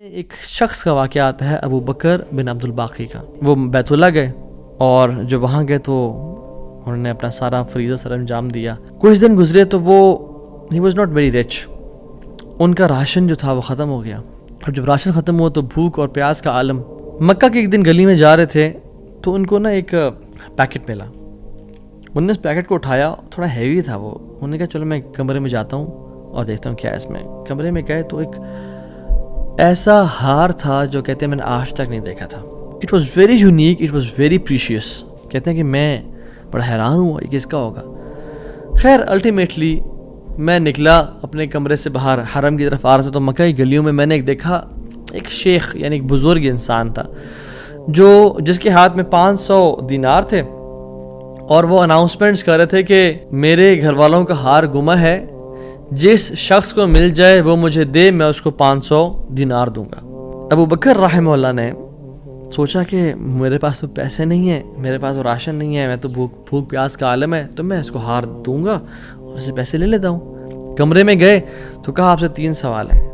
ایک شخص کا واقعہ آتا ہے ابو بکر بن عبد الباقی کا. وہ بیت اللہ گئے اور جب وہاں گئے تو انہوں نے اپنا سارا فریضہ سر انجام دیا. کچھ دن گزرے تو وہ ہی واز ناٹ ویری رچ. ان کا راشن جو تھا وہ ختم ہو گیا. اور جب راشن ختم ہوا تو بھوک اور پیاس کا عالم. مکہ کے ایک دن گلی میں جا رہے تھے تو ان کو نا ایک پیکٹ ملا. انہوں نے اس پیکٹ کو اٹھایا, تھوڑا ہیوی تھا وہ. انہوں نے کہا چلو میں کمرے میں جاتا ہوں اور دیکھتا ہوں کیا ہے اس میں. کمرے میں گئے تو ایک ایسا ہار تھا جو کہتے ہیں میں نے آج تک نہیں دیکھا تھا. It was very unique, it was very precious. کہتے ہیں کہ میں بڑا حیران ہوا یہ کس کا ہوگا. خیر الٹیمیٹلی میں نکلا اپنے کمرے سے باہر, حرم کی طرف آ رہا تھا تو مکہ کی گلیوں میں نے ایک دیکھا ایک شیخ یعنی ایک بزرگ انسان تھا جس کے ہاتھ میں 500 دینار تھے اور وہ اناؤنسمنٹس کر رہے تھے کہ میرے گھر والوں کا ہار گما ہے, جس شخص کو مل جائے وہ مجھے دے, میں اس کو 500 دینار دوں گا. ابو بکر رحمہ اللہ نے سوچا کہ میرے پاس تو پیسے نہیں ہیں, میرے پاس تو راشن نہیں ہے, میں تو بھوک پیاس کا عالم ہے, تو میں اس کو ہار دوں گا اور اسے پیسے لے لیتا ہوں. کمرے میں گئے تو کہا آپ سے 3 سوال ہیں,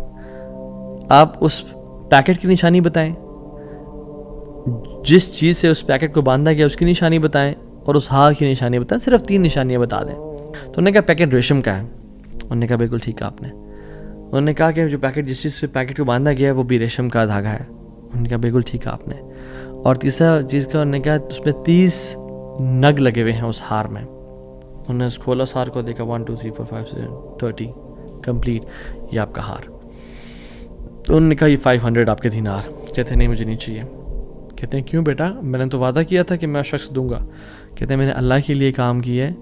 آپ اس پیکٹ کی نشانی بتائیں, جس چیز سے اس پیکٹ کو باندھا گیا اس کی نشانی بتائیں, اور اس ہار کی نشانی بتائیں. صرف 3 نشانیاں بتا دیں. تو انہوں نے کہا پیکٹ ریشم کا ہے. انہوں نے کہا بالکل ٹھیک ہے آپ نے. انہوں نے کہا کہ جو پیکٹ جس چیز سے پیکٹ کو باندھا گیا ہے وہ بھی ریشم کا دھاگا ہے. انہوں نے کہا بالکل ٹھیک ہے آپ نے. اور تیسرا چیز کا انہوں نے کہا اس میں 30 نگ لگے ہوئے ہیں اس ہار میں. انہوں نے کھولا اس ہار کو, دیکھا 1 2 3 4 5 6 30 کمپلیٹ, یہ آپ کا ہار. تو انہوں نے کہا یہ 500 آپ کے دینار. کہتے ہیں نہیں مجھے نہیں چاہیے. کہتے ہیں کیوں بیٹا, میں نے تو وعدہ کیا تھا کہ میں شخص دوں گا. کہتے ہیں میں نے اللہ کے لیے کام کیا ہے,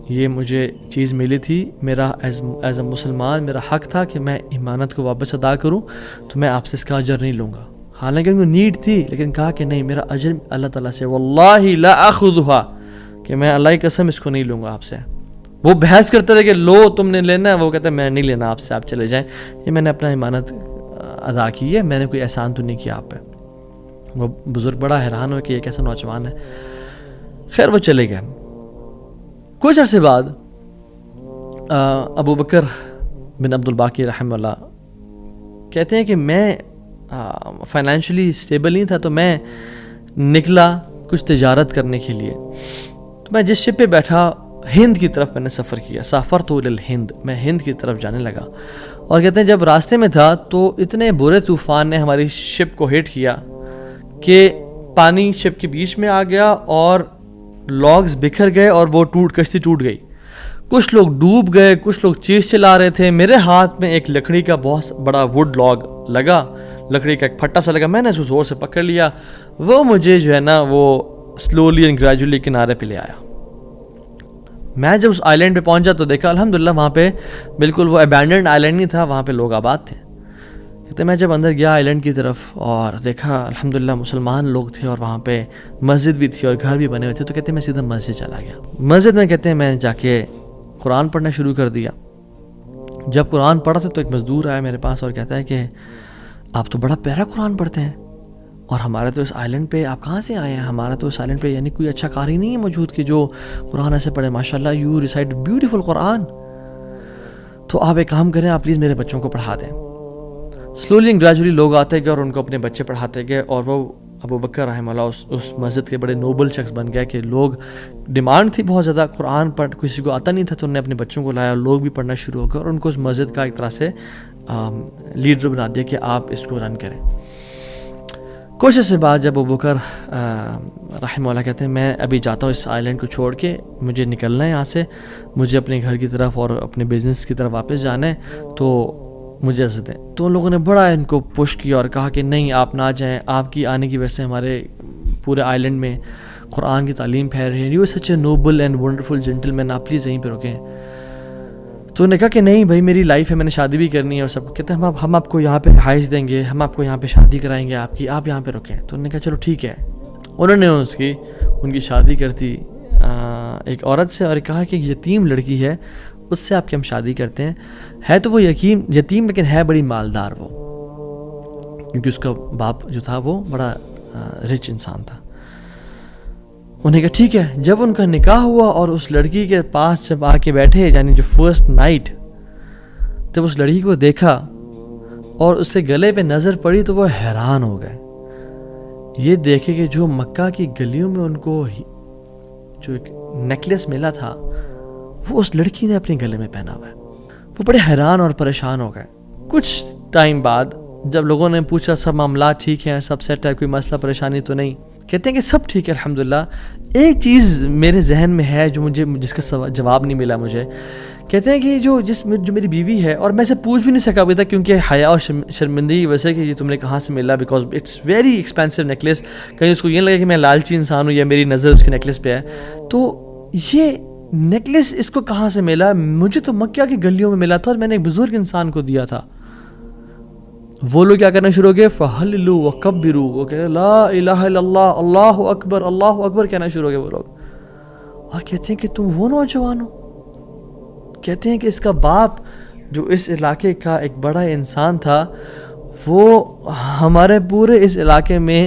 یہ مجھے چیز ملی تھی, میرا ایز اے مسلمان میرا حق تھا کہ میں امانت کو واپس ادا کروں, تو میں آپ سے اس کا اجر نہیں لوں گا. حالانکہ ان کو نیڈ تھی لیکن کہا کہ نہیں, میرا اجر اللہ تعالیٰ سے, واللہ لا اخذھا, کہ میں اللہ کی قسم اس کو نہیں لوں گا آپ سے. وہ بحث کرتے تھے کہ لو تم نے لینا ہے, وہ کہتے ہیں میں نہیں لینا آپ سے, آپ چلے جائیں, یہ میں نے اپنا امانت ادا کی ہے, میں نے کوئی احسان تو نہیں کیا آپ پہ. وہ بزرگ بڑا حیران ہو کہ یہ کیسا نوجوان ہے. خیر وہ چلے گئے. کچھ عرصے بعد ابو بکر بن عبد الباقی رحمہ اللہ کہتے ہیں کہ میں فائنینشلی اسٹیبل نہیں تھا, تو میں نکلا کچھ تجارت کرنے کے لیے. تو میں جس شپ پہ بیٹھا ہند کی طرف میں نے سفر کیا. سافرت الی الہند, میں ہند کی طرف جانے لگا. اور کہتے ہیں جب راستے میں تھا تو اتنے برے طوفان نے ہماری شپ کو ہٹ کیا کہ پانی شپ کے بیچ میں آ گیا اور لاگز بکھر گئے اور وہ کشتی ٹوٹ گئی. کچھ لوگ ڈوب گئے, کچھ لوگ چیز چلا رہے تھے. میرے ہاتھ میں ایک لکڑی کا بہت بڑا ووڈ لاگ لگا, لکڑی کا ایک پھٹا سا لگا. میں نے اس کو زور سے پکڑ لیا. وہ مجھے جو ہے نا وہ سلولی اینڈ گریجولی کنارے پہ لے آیا. میں جب اس آئی لینڈ پہ پہنچا تو دیکھا الحمدللہ وہاں پہ بالکل وہ ابینڈنڈ آئی لینڈ نہیں تھا, وہاں پہ لوگ آباد تھے. کہتے میں جب اندر گیا آئی لینڈ کی طرف اور دیکھا الحمدللہ مسلمان لوگ تھے اور وہاں پہ مسجد بھی تھی اور گھر بھی بنے ہوئے تھے. تو کہتے ہیں میں سیدھا مسجد چلا گیا. مسجد میں کہتے ہیں میں نے جا کے قرآن پڑھنا شروع کر دیا. جب قرآن پڑھا تھا تو ایک مزدور آیا میرے پاس اور کہتا ہے کہ آپ تو بڑا پیارا قرآن پڑھتے ہیں, اور ہمارے تو اس آئی لینڈ پہ آپ کہاں سے آئے ہیں؟ ہمارا تو اس آئی لینڈ پہ یعنی کوئی اچھا قاری نہیں ہے موجود کہ جو قرآن ایسے پڑھے. ماشاءاللہ یو ریسائٹ بیوٹیفل قرآن. تو آپ ایک کام کریں, آپ پلیز میرے بچوں کو پڑھا دیں. سلولی اینڈ گریجولی لوگ آتے گئے اور ان کو اپنے بچے پڑھاتے گئے, اور وہ ابو بکر رحمہ اللہ اس مسجد کے بڑے نوبل شخص بن گیا کہ لوگ ڈیمانڈ تھی بہت زیادہ, قرآن پڑھ کسی کو آتا نہیں تھا, تو انہوں نے اپنے بچوں کو لایا اور لوگ بھی پڑھنا شروع ہو گئے, اور ان کو اس مسجد کا ایک طرح سے لیڈر بنا دیا کہ آپ اس کو رن کریں. کچھ عرصے بعد جب ابو بکر رحمہ اللہ کہتے ہیں میں ابھی جاتا ہوں اس آئی لینڈ کو چھوڑ کے, مجھے نکلنا ہے یہاں سے, مجھے اپنے گھر کی طرف اور اپنے بزنس کی طرف واپس جانا ہے, تو مجھے اجازت دیں. تو ان لوگوں نے بڑا ان کو پش کیا اور کہا کہ نہیں آپ نہ جائیں, آپ کی آنے کی وجہ سے ہمارے پورے آئی لینڈ میں قرآن کی تعلیم پھیل رہی ہے, you such a noble and wonderful gentleman, آپ پلیز یہیں پہ رکیں. تو انہوں نے کہا کہ نہیں بھائی میری لائف ہے, میں نے شادی بھی کرنی ہے اور سب کو. کہتے ہیں ہم آپ کو یہاں پہ رہائش دیں گے, ہم آپ کو یہاں پہ شادی کرائیں گے آپ کی, آپ یہاں پہ رکیں. تو انہوں نے کہا چلو ٹھیک ہے. انہوں نے ان کی شادی کر دی ایک عورت سے, اور کہا کہ یتیم لڑکی ہے اس سے آپ کی ہم شادی کرتے ہیں. ہے تو وہ یتیم لیکن ہے بڑی مالدار وہ, کیونکہ اس کا باپ جو تھا وہ بڑا رچ انسان تھا. انہوں نے کہا ٹھیک ہے. جب ان کا نکاح ہوا اور اس لڑکی کے پاس جب آ کے بیٹھے, یعنی جو فرسٹ نائٹ, جب اس لڑکی کو دیکھا اور اس کے گلے پہ نظر پڑی تو وہ حیران ہو گئے یہ دیکھے کہ جو مکہ کی گلیوں میں ان کو جو ایک نیکلیس ملا تھا وہ اس لڑکی نے اپنے گلے میں پہنا ہوا ہے. وہ بڑے حیران اور پریشان ہو گئے. کچھ ٹائم بعد جب لوگوں نے پوچھا سب معاملات ٹھیک ہیں, سب سیٹ ہے, کوئی مسئلہ پریشانی تو نہیں, کہتے ہیں کہ سب ٹھیک ہے الحمدللہ. ایک چیز میرے ذہن میں ہے جس کا جواب نہیں ملا مجھے. کہتے ہیں کہ جو میری بیوی ہے, اور میں سے پوچھ بھی نہیں سکا ابھی تک کیونکہ حیا اور شرمندگی ویسے کہ یہ تم نے کہاں سے ملا, because it's very expensive necklace. کہیں اس کو یہ لگے کہ میں لالچی انسان ہوں یا میری نظر اس کے نیکلیس پہ ہے. تو یہ نیکلیس اس کو کہاں سے ملا؟ مجھے تو مکہ کی گلیوں میں ملا تھا اور میں نے ایک بزرگ انسان کو دیا تھا. وہ لوگ کیا کرنا شروع ہو گئے, فہللوا وکبروا, وہ کہتے ہیں لا الہ الا اللہ, اللہ اکبر کہنا شروع ہو گئے وہ لوگ. اور کہتے ہیں کہ تم وہ نوجوان ہو. کہتے ہیں کہ اس کا باپ جو اس علاقے کا ایک بڑا انسان تھا, وہ ہمارے پورے اس علاقے میں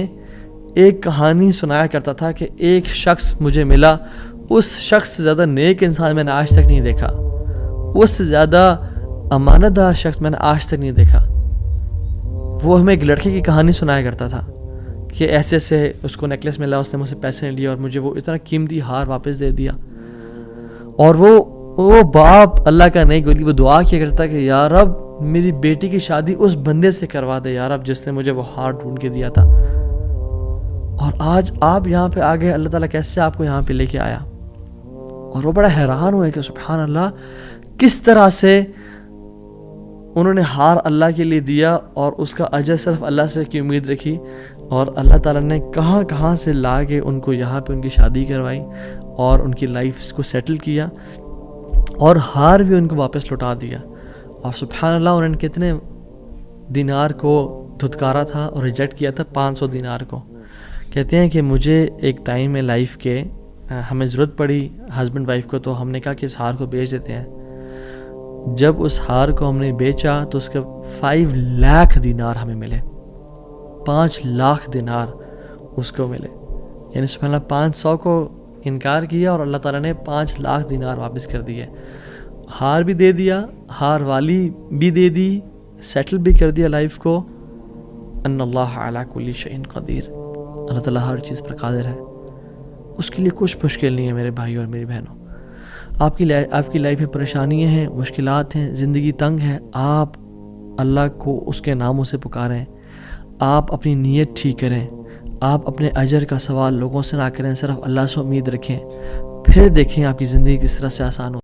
ایک کہانی سنایا کرتا تھا کہ ایک شخص مجھے ملا, اس شخص سے زیادہ نیک انسان میں نے آج تک نہیں دیکھا, اس سے زیادہ امانت دار شخص میں نے آج تک نہیں دیکھا. وہ ہمیں ایک لڑکے کی کہانی سنایا کرتا تھا کہ ایسے ایسے اس کو نیکلیس ملا, اس نے مجھ سے پیسے نہیں لیے اور مجھے وہ اتنا قیمتی ہار واپس دے دیا. اور وہ باپ اللہ کا نہیں گولی, وہ دعا کیا کرتا کہ یا رب میری بیٹی کی شادی اس بندے سے کروا دے یا رب جس نے مجھے وہ ہار ڈھونڈ کے دیا تھا. اور آج آپ یہاں پہ آ گئے, اللہ تعالیٰ کیسے آپ کو یہاں پہ لے کے آیا. اور وہ بڑا حیران ہوئے کہ سبحان اللہ, کس طرح سے انہوں نے ہار اللہ کے لیے دیا اور اس کا اجر صرف اللہ سے کی امید رکھی, اور اللہ تعالیٰ نے کہاں سے لا کے ان کو یہاں پہ ان کی شادی کروائی اور ان کی لائف کو سیٹل کیا, اور ہار بھی ان کو واپس لوٹا دیا. اور سبحان اللہ انہوں نے کتنے دینار کو دھتکارا تھا اور ریجیکٹ کیا تھا, 500 دینار کو. کہتے ہیں کہ مجھے ایک ٹائم میں لائف کے ہمیں ضرورت پڑی ہسبینڈ وائف کو, تو ہم نے کہا کہ اس ہار کو بیچ دیتے ہیں. جب اس ہار کو ہم نے بیچا تو اس کے 5 لاکھ دینار ہمیں ملے, 5 لاکھ دینار اس کو ملے. یعنی سبحان اللہ 500 کو انکار کیا اور اللہ تعالیٰ نے 5 لاکھ دینار واپس کر دیے. ہار بھی دے دیا, ہار والی بھی دے دی, سیٹل بھی کر دیا لائف کو. ان اللہ علی کل شیء قدیر, اللہ تعالیٰ ہر چیز پر قادر ہے, اس کے لیے کچھ مشکل نہیں ہے میرے بھائی اور میری بہنوں. آپ کی لائف میں پریشانیاں ہیں, مشکلات ہیں, زندگی تنگ ہے, آپ اللہ کو اس کے ناموں سے پکاریں, آپ اپنی نیت ٹھیک کریں, آپ اپنے اجر کا سوال لوگوں سے نہ کریں, صرف اللہ سے امید رکھیں, پھر دیکھیں آپ کی زندگی کس طرح سے آسان ہو.